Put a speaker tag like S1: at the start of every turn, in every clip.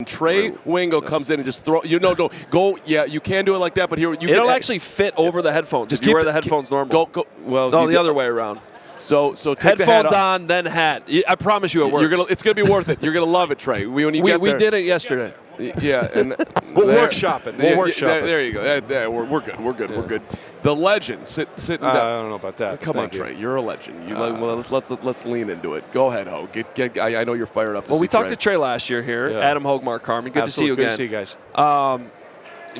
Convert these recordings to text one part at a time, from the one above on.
S1: Trey Wingo comes in and just throw, go. Yeah, you can do it like that, but here
S2: it'll actually fit over the headphones. Just if you wear the headphones normal.
S1: Go. Well,
S2: no, the other way around.
S1: So take
S2: headphones
S1: the hat
S2: on, then hat. I promise you, it works.
S1: It's gonna be worth it. You're gonna love it, Trey. We
S2: did it yesterday.
S1: Yeah, and
S3: we'll workshop it.
S1: There you go. We're good. We're good. The legend sitting down.
S3: I don't know about that.
S1: Come on, Trey. You're a legend. Let's lean into it. Go ahead, Ho. I know you're fired up.
S2: We talked to Trey last year here. Yeah. Adam Hoge, Mark Carman. Good to see you again.
S3: Good to see you guys.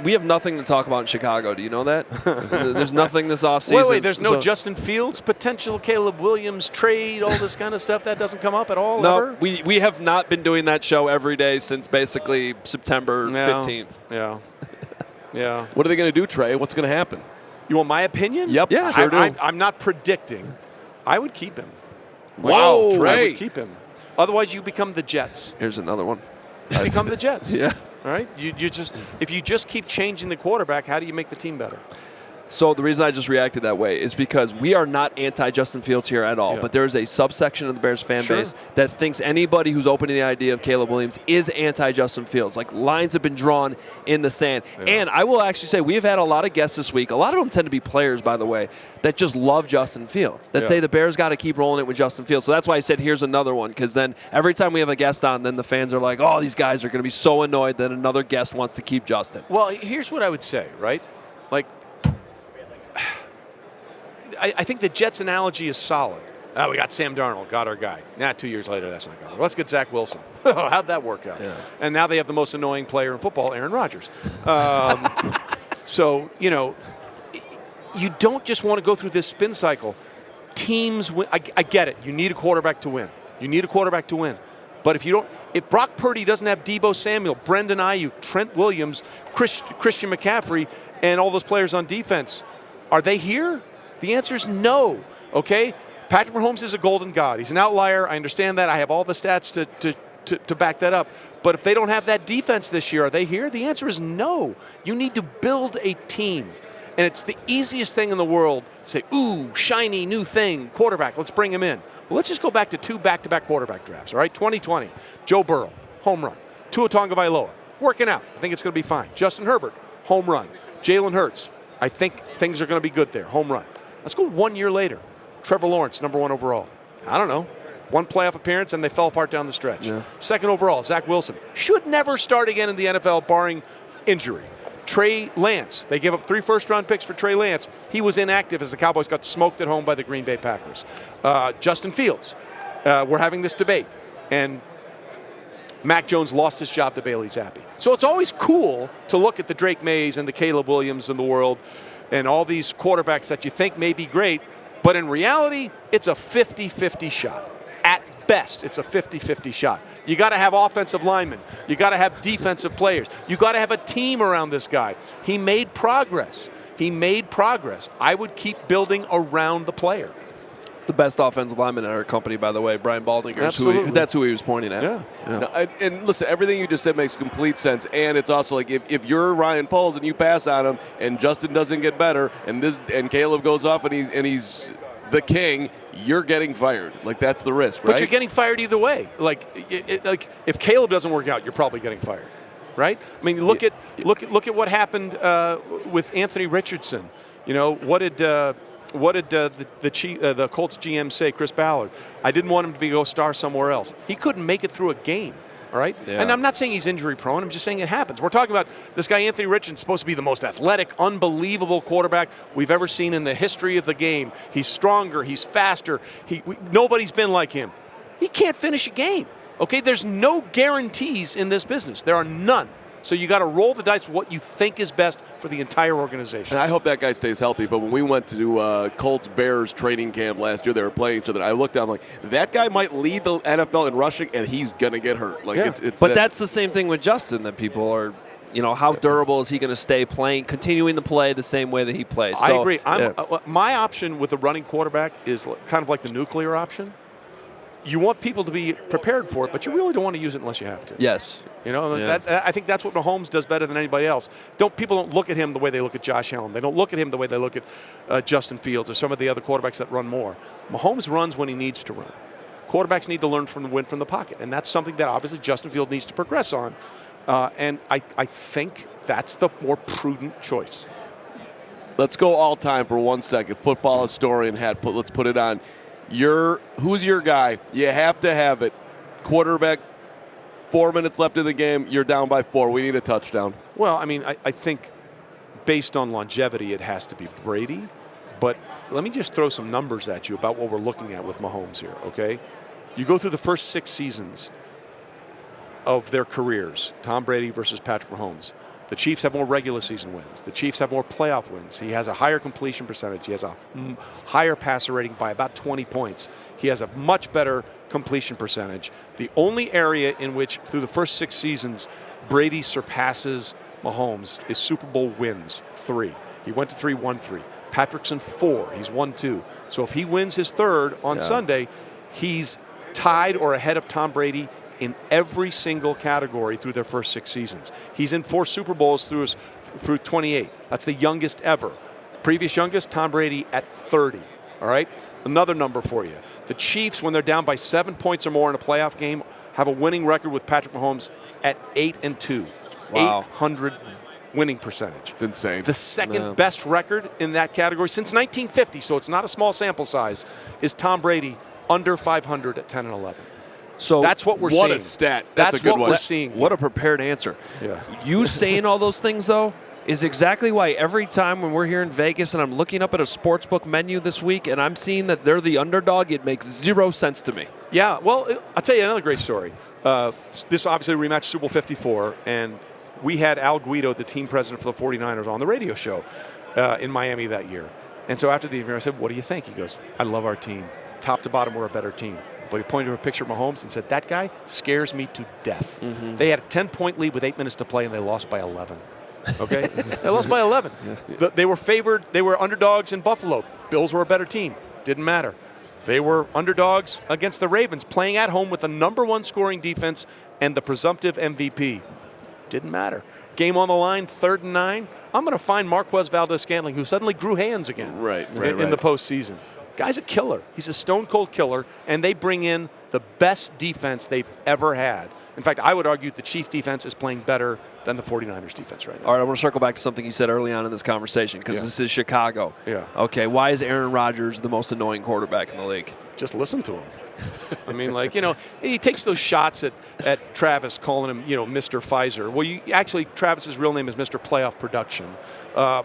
S2: We have nothing to talk about in Chicago. Do you know that? There's nothing this offseason.
S3: Wait. There's no Justin Fields, potential Caleb Williams trade, all this kind of stuff. That doesn't come up at all?
S2: No,
S3: ever?
S2: we have not been doing that show every day since basically September 15th.
S3: Yeah.
S1: What are they going to do, Trey? What's going to happen?
S3: You want my opinion?
S1: Yep.
S2: Yeah, sure do.
S3: I'm not predicting. I would keep him.
S1: Wow, Trey.
S3: I would keep him. Otherwise, you become the Jets.
S2: Here's another one.
S3: You become the Jets.
S1: Yeah.
S3: All right. If you just keep changing the quarterback, how do you make the team better?
S2: So the reason I just reacted that way is because we are not anti-Justin Fields here at all, but there is a subsection of the Bears fan base that thinks anybody who's open to the idea of Caleb Williams is anti-Justin Fields. Like, lines have been drawn in the sand. Yeah. And I will actually say we have had a lot of guests this week. A lot of them tend to be players, by the way, that just love Justin Fields, that say the Bears got to keep rolling it with Justin Fields. So that's why I said here's another one, because then every time we have a guest on, then the fans are like, oh, these guys are going to be so annoyed that another guest wants to keep Justin.
S3: Well, here's what I would say, right? Like, I think the Jets analogy is solid. We got Sam Darnold, got our guy. 2 years later, that's not going to work. Let's get Zach Wilson. How'd that work out? Yeah. And now they have the most annoying player in football, Aaron Rodgers. So, you don't just want to go through this spin cycle. Teams win. I get it. You need a quarterback to win. But if Brock Purdy doesn't have Deebo Samuel, Brendan Ayuk, Trent Williams, Christian McCaffrey, and all those players on defense, are they here? The answer is no, okay? Patrick Mahomes is a golden god. He's an outlier. I understand that. I have all the stats to back that up. But if they don't have that defense this year, are they here? The answer is no. You need to build a team. And it's the easiest thing in the world to say, ooh, shiny new thing, quarterback, let's bring him in. Well, let's just go back to 2 back-to-back quarterback drafts, all right? 2020, Joe Burrow, home run. Tua Tagovailoa, working out. I think it's going to be fine. Justin Herbert, home run. Jalen Hurts, I think things are going to be good there, home run. Let's go 1 year later. Trevor Lawrence, number 1 overall. I don't know. 1 playoff appearance, and they fell apart down the stretch. Yeah. 2nd overall, Zach Wilson. Should never start again in the NFL, barring injury. Trey Lance. They gave up 3 first-round picks for Trey Lance. He was inactive as the Cowboys got smoked at home by the Green Bay Packers. Justin Fields. We're having this debate. And Mac Jones lost his job to Bailey Zappi. So it's always cool to look at the Drake Mays and the Caleb Williams in the world and all these quarterbacks that you think may be great, but in reality, it's a 50-50 shot. At best, it's a 50-50 shot. You got to have offensive linemen. You got to have defensive players. You got to have a team around this guy. He made progress. I would keep building around the player.
S2: It's the best offensive lineman in our company, by the way, Brian Baldinger. That's who he was pointing at.
S1: Yeah. No, and listen, everything you just said makes complete sense. And it's also like if you're Ryan Poles and you pass on him, and Justin doesn't get better, and Caleb goes off and he's the king, you're getting fired. Like, that's the risk, right?
S3: But you're getting fired either way. Like if Caleb doesn't work out, you're probably getting fired, right? I mean, look at what happened with Anthony Richardson. What did the Colts GM say, Chris Ballard? I didn't want him to go star somewhere else. He couldn't make it through a game. All right? Yeah. And I'm not saying he's injury prone. I'm just saying it happens. We're talking about this guy, Anthony Richardson, supposed to be the most athletic, unbelievable quarterback we've ever seen in the history of the game. He's stronger. He's faster. Nobody's been like him. He can't finish a game. Okay? There's no guarantees in this business. There are none. So you got to roll the dice with what you think is best for the entire organization.
S1: And I hope that guy stays healthy. But when we went to do Colts-Bears training camp last year, they were playing each other. I looked down, I'm like, that guy might lead the NFL in rushing, and he's going to get hurt. Like,
S2: yeah. But that's the same thing with Justin, that people are, how durable is he going to stay playing, continuing to play the same way that he plays?
S3: I agree. My option with the running quarterback is kind of like the nuclear option. You want people to be prepared for it, but you really don't want to use it unless you have to.
S2: Yes.
S3: I think that's what Mahomes does better than anybody else. People don't look at him the way they look at Josh Allen. They don't look at him the way they look at Justin Fields or some of the other quarterbacks that run more. Mahomes runs when he needs to run. Quarterbacks need to learn from the win from the pocket, and that's something that obviously Justin Fields needs to progress on. And I think that's the more prudent choice.
S1: Let's go all time for 1 second. Football historian hat. Let's put it on. Who's your guy? You have to have it. Quarterback, 4 minutes left in the game. You're down by 4. We need a touchdown.
S3: Well, I mean, I think based on longevity, it has to be Brady. But let me just throw some numbers at you about what we're looking at with Mahomes here, okay? You go through the first 6 seasons of their careers, Tom Brady versus Patrick Mahomes. The Chiefs have more regular season wins. The Chiefs have more playoff wins. He has a higher completion percentage. He has a higher passer rating by about 20 points. He has a much better completion percentage. The only area in which, through the first 6 seasons, Brady surpasses Mahomes is Super Bowl wins, 3. He went to 3, won 3. Patrick's in 4. He's won 2. So if he wins his 3rd on Sunday, he's tied or ahead of Tom Brady in every single category through their first 6 seasons. He's in 4 Super Bowls through 28. That's the youngest ever. Previous youngest, Tom Brady at 30. All right? Another number for you. The Chiefs, when they're down by 7 points or more in a playoff game, have a winning record with Patrick Mahomes at 8-2.
S2: Wow.
S3: 800 winning percentage.
S1: It's insane.
S3: The second best record in that category since 1950, so it's not a small sample size, is Tom Brady under 500 at 10-11.
S2: So
S3: that's what we're seeing.
S1: What a stat. That's a good
S3: what
S1: one.
S3: we're seeing.
S2: What a prepared answer.
S3: Yeah.
S2: You saying all those things, though, is exactly why every time when we're here in Vegas and I'm looking up at a sportsbook menu this week and I'm seeing that they're the underdog, it makes 0 sense to me.
S3: Yeah, well, I'll tell you another great story. This obviously rematched Super Bowl 54, and we had Al Guido, the team president for the 49ers, on the radio show in Miami that year. And so after the event, I said, what do you think? He goes, I love our team. Top to bottom, we're a better team. But he pointed to a picture of Mahomes and said, that guy scares me to death. Mm-hmm. They had a 10-point lead with 8 minutes to play, and they lost by 11. Okay? They lost by 11. Yeah. They were favored. They were underdogs in Buffalo. Bills were a better team. Didn't matter. They were underdogs against the Ravens, playing at home with the #1 scoring defense and the presumptive MVP. Didn't matter. Game on the line, 3rd and 9. I'm going to find Marquez Valdez-Scantling, who suddenly grew hands again in the postseason. Guy's a killer. He's a stone-cold killer, and they bring in the best defense they've ever had. In fact, I would argue the Chief defense is playing better than the 49ers defense right now.
S2: All right, I want to circle back to something you said early on in this conversation because this is Chicago.
S3: Yeah.
S2: Okay, why is Aaron Rodgers the most annoying quarterback in the league?
S3: Just listen to him. I mean, like, you know, he takes those shots at Travis, calling him, you know, Mr. Pfizer. Well, actually, Travis's real name is Mr. Playoff Production.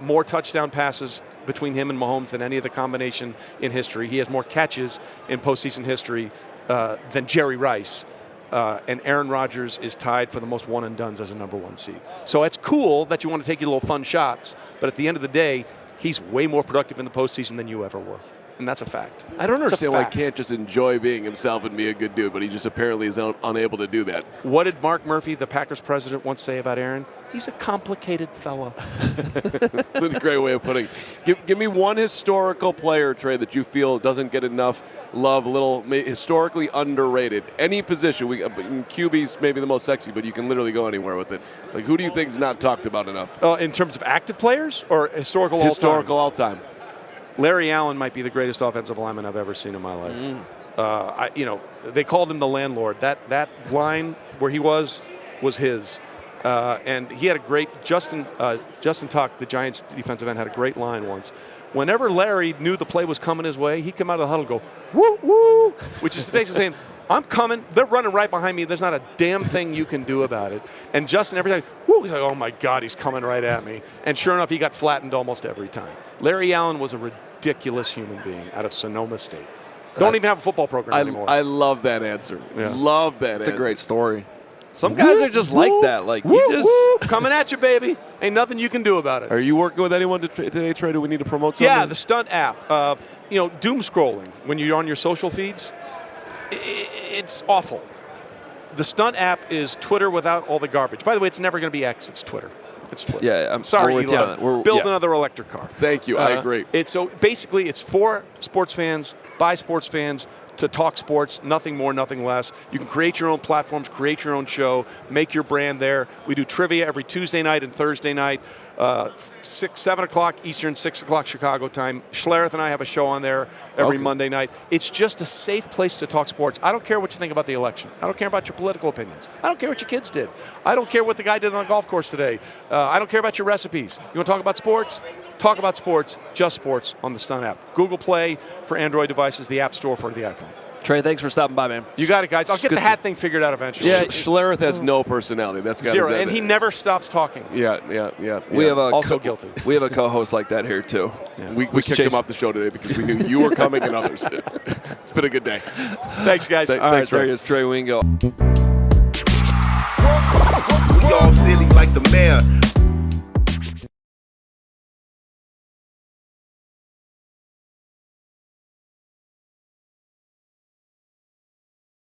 S3: More touchdown passes between him and Mahomes than any other combination in history. He has more catches in postseason history than Jerry Rice. And Aaron Rodgers is tied for the most one-and-dones as a #1 seed. So it's cool that you want to take your little fun shots, but at the end of the day, he's way more productive in the postseason than you ever were. And that's a fact.
S1: I don't understand why he can't just enjoy being himself and be a good dude, but he just apparently is unable to do that.
S3: What did Mark Murphy, the Packers president, once say about Aaron? He's a complicated fella.
S1: That's a great way of putting it. Give me one historical player, Trey, that you feel doesn't get enough love, a little historically underrated. Any position. QB's maybe the most sexy, but you can literally go anywhere with it. Like, who do you think is not talked about enough?
S3: In terms of active players or historical all-time?
S1: Historical all-time.
S3: Larry Allen might be the greatest offensive lineman I've ever seen in my life. They called him the landlord. That line where he was his. And he had a great Justin Tuck, the Giants defensive end, had a great line once. Whenever Larry knew the play was coming his way, he'd come out of the huddle and go, woo, woo, which is basically saying, I'm coming. They're running right behind me. There's not a damn thing you can do about it. And Justin, every time, woo, he's like, oh, my God, he's coming right at me. And sure enough, he got flattened almost every time. Larry Allen was a ridiculous human being out of Sonoma State. Don't even have a football program anymore.
S1: I love that answer. Yeah. Love that answer.
S2: It's a great story. Some guys are just like that. Like, you just
S3: coming at you, baby. Ain't nothing you can do about it.
S1: Are you working with anyone today, Trey? Do we need to promote something?
S3: Yeah, the Stunt app. Doom scrolling when you're on your social feeds, it's awful. The Stunt app is Twitter without all the garbage. By the way, it's never going to be X. It's Twitter. It's Twitter.
S2: Yeah,
S3: I'm sorry, Elon. Build another electric car.
S1: Thank you. I agree.
S3: So basically, it's for sports fans, by sports fans, to talk sports, nothing more, nothing less. You can create your own platforms, create your own show, make your brand there. We do trivia every Tuesday night and Thursday night. 7 o'clock Eastern, 6 o'clock Chicago time. Schlereth and I have a show on there every Monday night. It's just a safe place to talk sports. I don't care what you think about the election. I don't care about your political opinions. I don't care what your kids did. I don't care what the guy did on the golf course today. I don't care about your recipes. You want to talk about sports? Talk about sports, just sports on the Stunt app. Google Play for Android devices, the App Store for the iPhone.
S2: Trey, thanks for stopping by, man.
S3: You got it, guys. I'll get the hat thing figured out eventually.
S1: Yeah, Schlereth has no personality. That's got
S3: zero, and he never stops talking.
S1: Yeah.
S2: We have
S3: also guilty.
S2: We have a co-host like that here too.
S1: Yeah. We kicked him off the show today because we knew you were coming and others. It's been a good day.
S3: Thanks, guys.
S2: All right, there he is, Trey Wingo.
S4: We all silly like the mayor.